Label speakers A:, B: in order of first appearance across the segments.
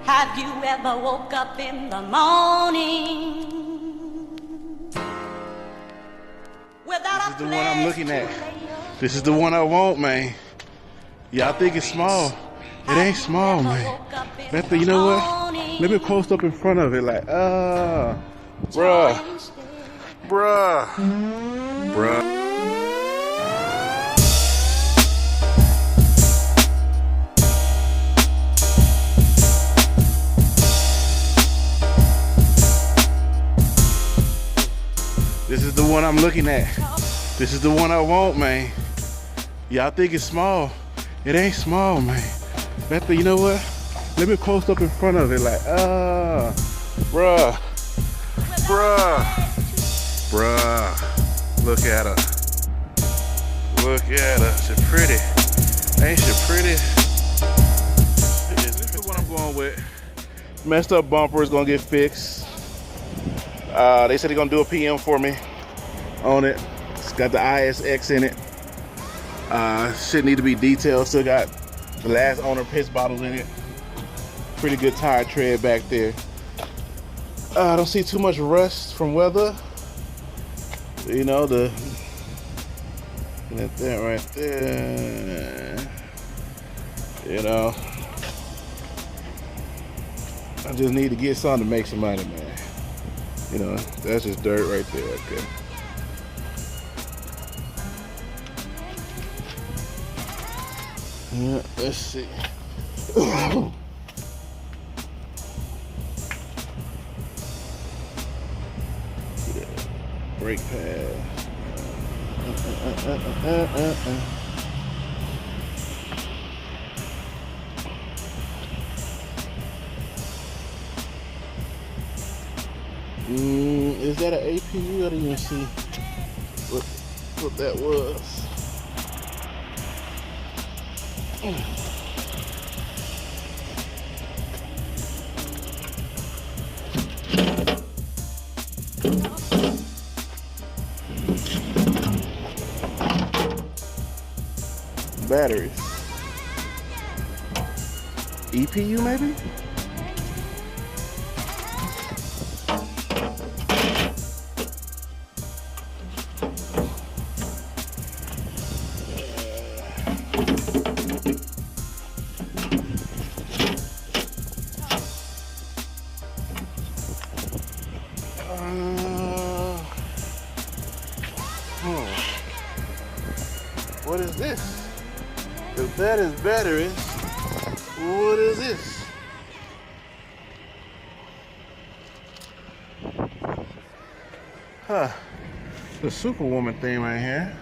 A: Have you ever woke up in the morning without
B: This is the one I'm looking at. This is the one I want, man. Y'all think it's small. It ain't small, man. That thing, you know what? Let me post up in front of it like, bruh. Bruh. Bruh. This is the one I'm looking at. This is the one I want, man. Y'all think it's small. It ain't small, man. That thing, you know what? Let me post up in front of it like, bruh. Bruh. Bruh. Look at her. Look at her. She pretty. Ain't she pretty? This is the one I'm going with. Messed up bumper is gonna get fixed. They said they're gonna do a PM for me on it. It's got the ISX in it. Shit need to be detailed. Still got the last owner piss bottles in it. Pretty good tire tread back there. I don't see too much rust from weather. You know, that right there. You know, I just need to get something to make some money, man. You know, that's just dirt right there. Okay. Yeah, let's see. Brake pad. Is that an APU? I didn't even see what that was. Batteries. EPU maybe? What is this? If that is batteries, what is this? Huh. The Superwoman thing right here.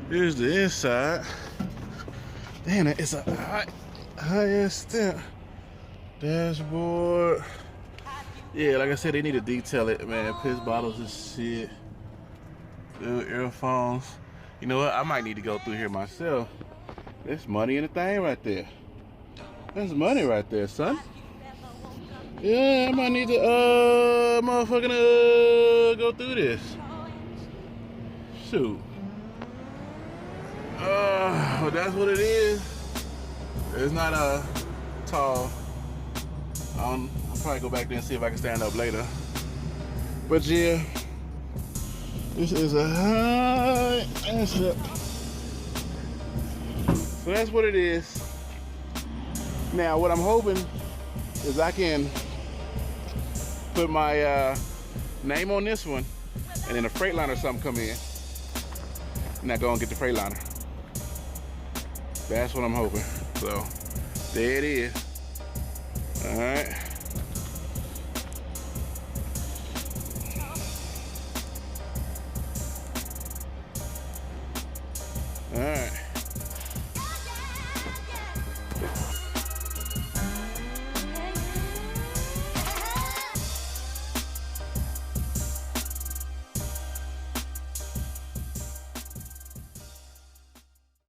B: Here's the inside. Damn, it's a high-end stamp. Dashboard. Yeah, like I said, they need to detail it, man. Piss bottles and shit. Little earphones. You know what? I might need to go through here myself. There's money in the thing right there. There's money right there, son. Yeah, I might need to motherfucking go through this. Shoot. Well, that's what it is. It's not tall. I'll probably go back there and see if I can stand up later. But yeah, this is a high asset. So that's what it is. Now, what I'm hoping is I can put my name on this one, and then a Freightliner or something come in, and I go and get the Freightliner. That's what I'm hoping. So there it is. All right.